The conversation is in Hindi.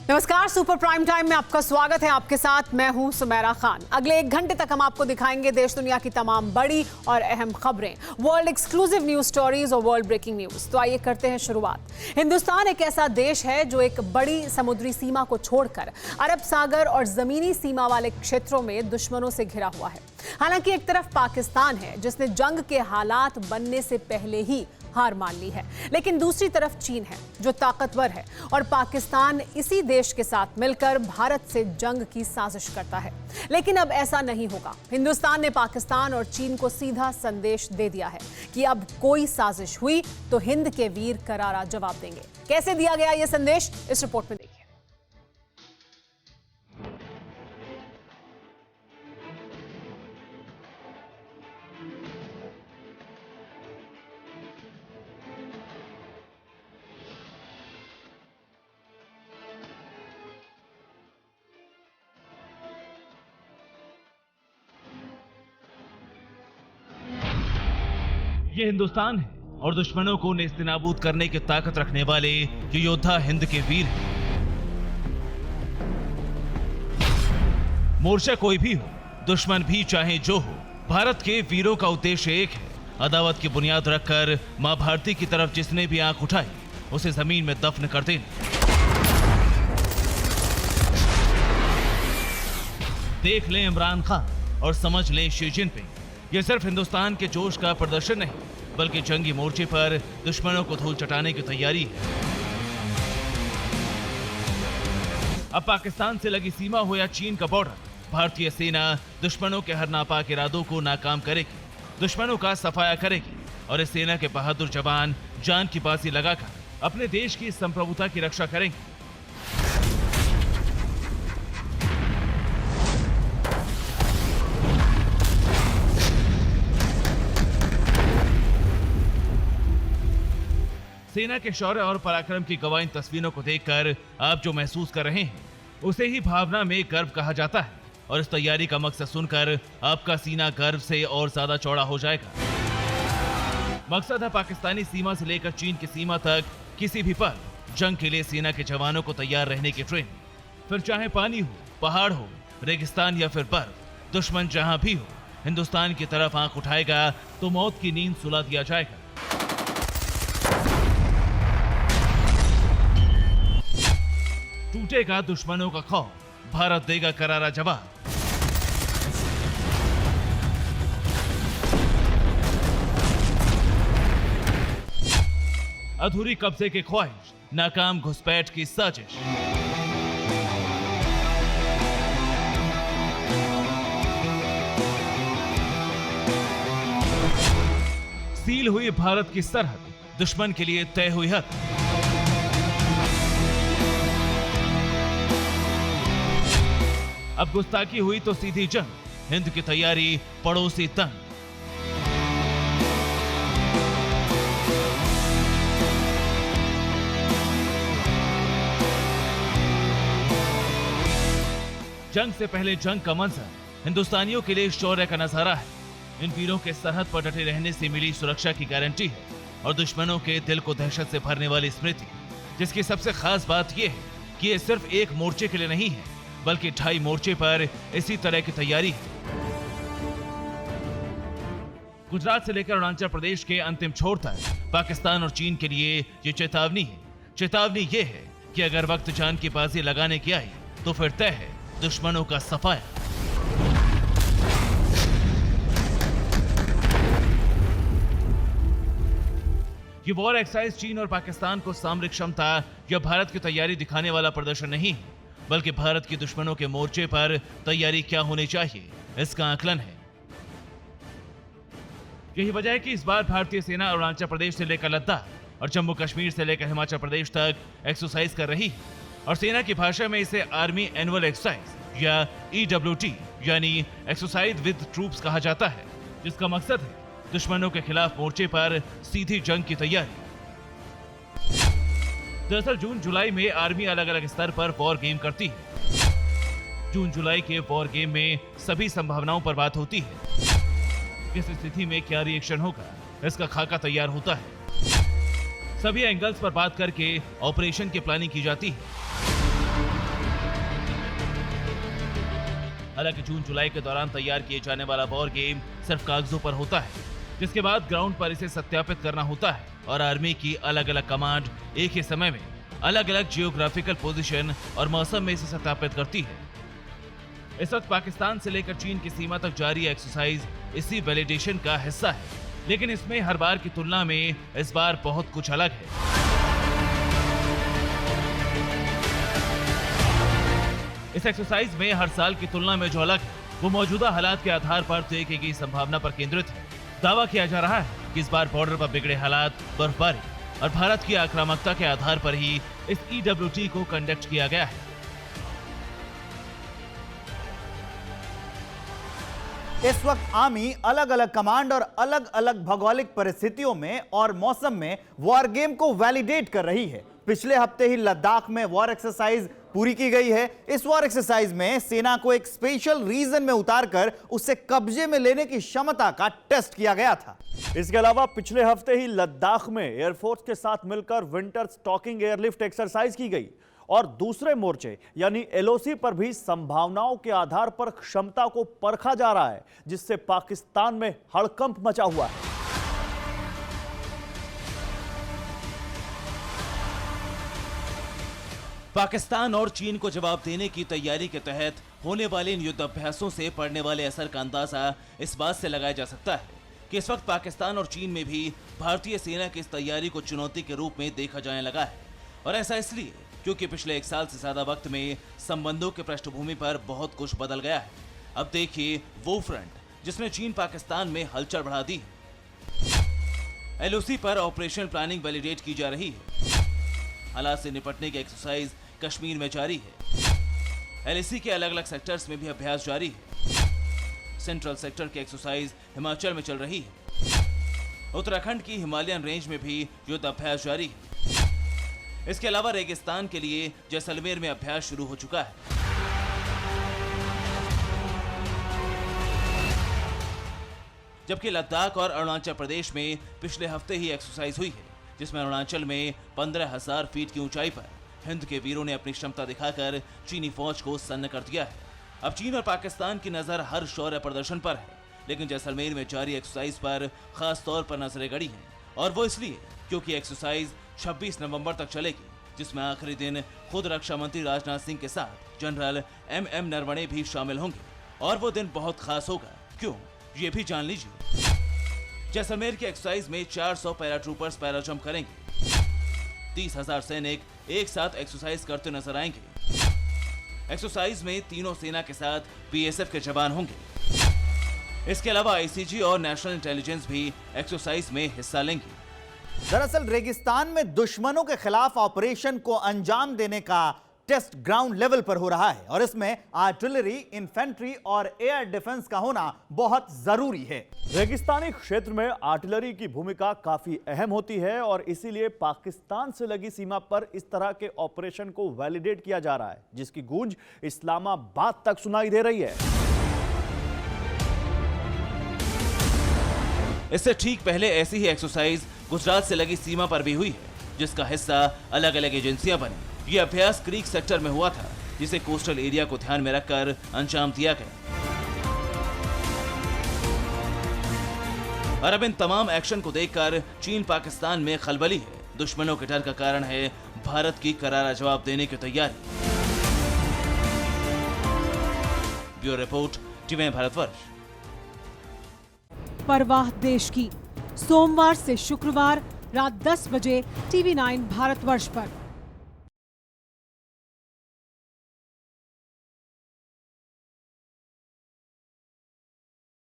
नमस्कार, सुपर प्राइम टाइम में आपका स्वागत है। आपके साथ मैं हूं सुमेरा खान। अगले 1 घंटे तक हम आपको दिखाएंगे देश दुनिया की तमाम बड़ी और अहम खबरें, वर्ल्ड एक्सक्लूसिव न्यूज स्टोरीज और वर्ल्ड ब्रेकिंग न्यूज। तो आइए करते हैं शुरुआत। हिंदुस्तान एक ऐसा देश है जो एक बड़ी समुद्री सीमा को छोड़कर अरब सागर और जमीनी सीमा वाले क्षेत्रों में दुश्मनों से घिरा हुआ है। हालांकि एक तरफ पाकिस्तान है जिसने जंग के हालात बनने से पहले ही हार मान ली है, लेकिन दूसरी तरफ चीन है जो ताकतवर है और पाकिस्तान इसी देश के साथ मिलकर भारत से जंग की साजिश करता है। लेकिन अब ऐसा नहीं होगा। हिंदुस्तान ने पाकिस्तान और चीन को सीधा संदेश दे दिया है कि अब कोई साजिश हुई तो हिंद के वीर करारा जवाब देंगे। कैसे दिया गया यह संदेश, इस रिपोर्ट में देखिए। ये हिंदुस्तान है और दुश्मनों को नेस्तनाबूद करने की ताकत रखने वाले ये योद्धा हिंद के वीर हैं। मोर्चा कोई भी हो, दुश्मन भी चाहे जो हो, भारत के वीरों का उद्देश्य एक है। अदावत की बुनियाद रखकर मां भारती की तरफ जिसने भी आंख उठाई उसे जमीन में दफन कर देना। देख लें इमरान खान और समझ लें शी जिनपिंग। यह सिर्फ हिंदुस्तान के जोश का प्रदर्शन नहीं, बल्कि जंगी मोर्चे पर दुश्मनों को धूल चटाने की तैयारी है। अब पाकिस्तान से लगी सीमा हो या चीन का बॉर्डर, भारतीय सेना दुश्मनों के हर नापाक इरादों को नाकाम करेगी, दुश्मनों का सफाया करेगी और इस सेना के बहादुर जवान जान की बाजी लगाकर अपने देश की संप्रभुता की रक्षा करेंगे। सेना के शौर्य और पराक्रम की गवाही तस्वीरों को देखकर आप जो महसूस कर रहे हैं उसे ही भावना में गर्व कहा जाता है और इस तैयारी का मकसद सुनकर आपका सीना गर्व से और ज्यादा चौड़ा हो जाएगा। मकसद है पाकिस्तानी सीमा से लेकर चीन की सीमा तक किसी भी पल जंग के लिए सेना के जवानों को तैयार रहने की ट्रेनिंग। फिर चाहे पानी हो, पहाड़ हो, रेगिस्तान या फिर बर्फ, दुश्मन जहां भी हो, हिंदुस्तान की तरफ आंख उठाएगा तो मौत की नींद सुला दिया जाएगा। टूटेगा दुश्मनों का खौफ, भारत देगा करारा जवाब। अधूरी कब्जे की ख्वाहिश, नाकाम घुसपैठ की साजिश। सील हुई भारत की सरहद, दुश्मन के लिए तय हुई हद। अब गुस्ताखी हुई तो सीधी जंग, हिंद की तैयारी पड़ोसी तंग। जंग से पहले जंग का मंजर हिंदुस्तानियों के लिए शौर्य का नजारा है। इन वीरों के सरहद पर डटे रहने से मिली सुरक्षा की गारंटी है और दुश्मनों के दिल को दहशत से भरने वाली स्मृति, जिसकी सबसे खास बात यह है कि यह सिर्फ एक मोर्चे के लिए नहीं है, बल्कि 2.5 मोर्चे पर इसी तरह की तैयारी है। गुजरात से लेकर अरुणाचल प्रदेश के अंतिम छोर तक पाकिस्तान और चीन के लिए ये चेतावनी है। चेतावनी ये है कि अगर वक्त जान की बाजी लगाने की आई तो फिर तय है दुश्मनों का सफाया। ये वॉर एक्सरसाइज चीन और पाकिस्तान को सामरिक क्षमता या भारत की तैयारी दिखाने वाला प्रदर्शन नहीं है, बल्कि भारत की दुश्मनों के मोर्चे पर तैयारी क्या होनी चाहिए इसका आकलन है। यही वजह है कि इस बार भारतीय सेना अरुणाचल प्रदेश से लेकर लद्दाख और जम्मू कश्मीर से लेकर हिमाचल प्रदेश तक एक्सरसाइज कर रही है और सेना की भाषा में इसे आर्मी एनुअल एक्सरसाइज या EWT यानी एक्सरसाइज विद ट्रूप्स कहा जाता है, जिसका मकसद है दुश्मनों के खिलाफ मोर्चे पर सीधी जंग की तैयारी। दरअसल जून जुलाई में आर्मी अलग अलग स्तर पर वॉर गेम करती है। जून जुलाई के वॉर गेम में सभी संभावनाओं पर बात होती है। किस स्थिति में क्या रिएक्शन होगा इसका खाका तैयार होता है। सभी एंगल्स पर बात करके ऑपरेशन की प्लानिंग की जाती है। हालांकि जून जुलाई के दौरान तैयार किए जाने वाला वॉर गेम सिर्फ कागजों पर होता है, जिसके बाद ग्राउंड पर इसे सत्यापित करना होता है और आर्मी की अलग अलग कमांड एक ही समय में अलग अलग जियोग्राफिकल पोजीशन और मौसम में इसे सत्यापित करती है। इस वक्त पाकिस्तान से लेकर चीन की सीमा तक जारी एक्सरसाइज इसी वैलिडेशन का हिस्सा है, लेकिन इसमें हर बार की तुलना में इस बार बहुत कुछ अलग है। इस एक्सरसाइज में हर साल की तुलना में जो अलग है वो मौजूदा हालात के आधार पर तय की गई संभावना पर केंद्रित है। दावा किया जा रहा है कि इस बार बॉर्डर पर बिगड़े हालात, बर्फबारी और भारत की आक्रामकता के आधार पर ही इस EWT को कंडक्ट किया गया है। इस वक्त आर्मी अलग अलग कमांड और अलग अलग भौगोलिक परिस्थितियों में और मौसम में वॉर गेम को वैलिडेट कर रही है। पिछले हफ्ते ही लद्दाख में वॉर एक्सरसाइज पूरी की गई है। इस वॉर एक्सरसाइज में सेना को एक स्पेशल रीजन में उतारकर उसे कब्जे में लेने की क्षमता का टेस्ट किया गया था। इसके अलावा पिछले हफ्ते ही लद्दाख में एयरफोर्स के साथ मिलकर विंटर स्टॉकिंग एयरलिफ्ट एक्सरसाइज की गई और दूसरे मोर्चे यानी LOC पर भी संभावनाओं के आधार पर क्षमता को परखा जा रहा है, जिससे पाकिस्तान में हड़कंप मचा हुआ है। पाकिस्तान और चीन को जवाब देने की तैयारी के तहत होने वाले इन युद्ध अभ्यासों से पड़ने वाले असर का अंदाजा इस बात से लगाया जा सकता है कि इस वक्त पाकिस्तान और चीन में भी भारतीय सेना की इस तैयारी को चुनौती के रूप में देखा जाने लगा है। और ऐसा इसलिए क्योंकि पिछले 1 साल से ज्यादा वक्त में संबंधों के पृष्ठभूमि पर बहुत कुछ बदल गया है। अब देखिए वो फ्रंट जिसने चीन पाकिस्तान में हलचल बढ़ा दी है। LOC पर ऑपरेशन प्लानिंग वैलिडेट की जा रही है। हालात से निपटने की एक्सरसाइज कश्मीर में जारी है। LAC के अलग अलग सेक्टर्स में भी अभ्यास जारी है। सेंट्रल सेक्टर की एक्सरसाइज हिमाचल में चल रही है। उत्तराखंड की हिमालयन रेंज में भी युद्ध अभ्यास जारी है। इसके अलावा रेगिस्तान के लिए जैसलमेर में अभ्यास शुरू हो चुका है। जबकि लद्दाख और अरुणाचल प्रदेश में पिछले हफ्ते ही एक्सरसाइज हुई है, जिसमें अरुणाचल में 15,000 फीट की ऊंचाई पर हिंद के वीरों ने अपनी क्षमता दिखाकर चीनी फौज को सन्न कर दिया है। अब चीन और पाकिस्तान की नजर हर शौर्य प्रदर्शन पर है, लेकिन जैसलमेर में जारी एक्सरसाइज पर खास तौर पर नजरें गड़ी हैं। और वो इसलिए क्योंकि एक्सरसाइज 26 नवंबर तक चलेगी, जिसमें आखिरी दिन खुद रक्षा मंत्री राजनाथ सिंह के साथ जनरल MM नरवणे भी शामिल होंगे। और वो दिन बहुत खास होगा। क्यों, ये भी जान लीजिए। जैसलमेर की एक्सरसाइज में 400 पैराट्रूपर्स पैराजंप करेंगे। 30,000 सैनिक एक साथ एक्सरसाइज करते नजर आएंगे। एक्सरसाइज में तीनों सेना के साथ BSF के जवान होंगे। इसके अलावा ICG और नेशनल इंटेलिजेंस भी एक्सरसाइज में हिस्सा लेंगे। दरअसल रेगिस्तान में दुश्मनों के खिलाफ ऑपरेशन को अंजाम देने का टेस्ट ग्राउंड लेवल पर हो रहा है और इसमें आर्टिलरी, इन्फेंट्री और एयर डिफेंस का होना बहुत जरूरी है। रेगिस्तानी क्षेत्र में आर्टिलरी की भूमिका काफी अहम होती है और इसीलिए पाकिस्तान से लगी सीमा पर इस तरह के ऑपरेशन को वैलिडेट किया जा रहा है, जिसकी गूंज इस्लामाबाद तक सुनाई दे रही है। इससे ठीक पहले ऐसी ही एक्सरसाइज गुजरात से लगी सीमा पर भी हुई है, जिसका हिस्सा अलग अलग एजेंसियां बनी। ये अभ्यास क्रीक सेक्टर में हुआ था, जिसे कोस्टल एरिया को ध्यान में रखकर अंजाम दिया गया। और अब इन तमाम एक्शन को देखकर चीन पाकिस्तान में खलबली है। दुश्मनों के डर का कारण है भारत की करारा जवाब देने की तैयारी। Bureau report, TV Bharatvarsh. परवाह देश की, सोमवार से शुक्रवार रात 10 बजे TV9 भारतवर्ष पर।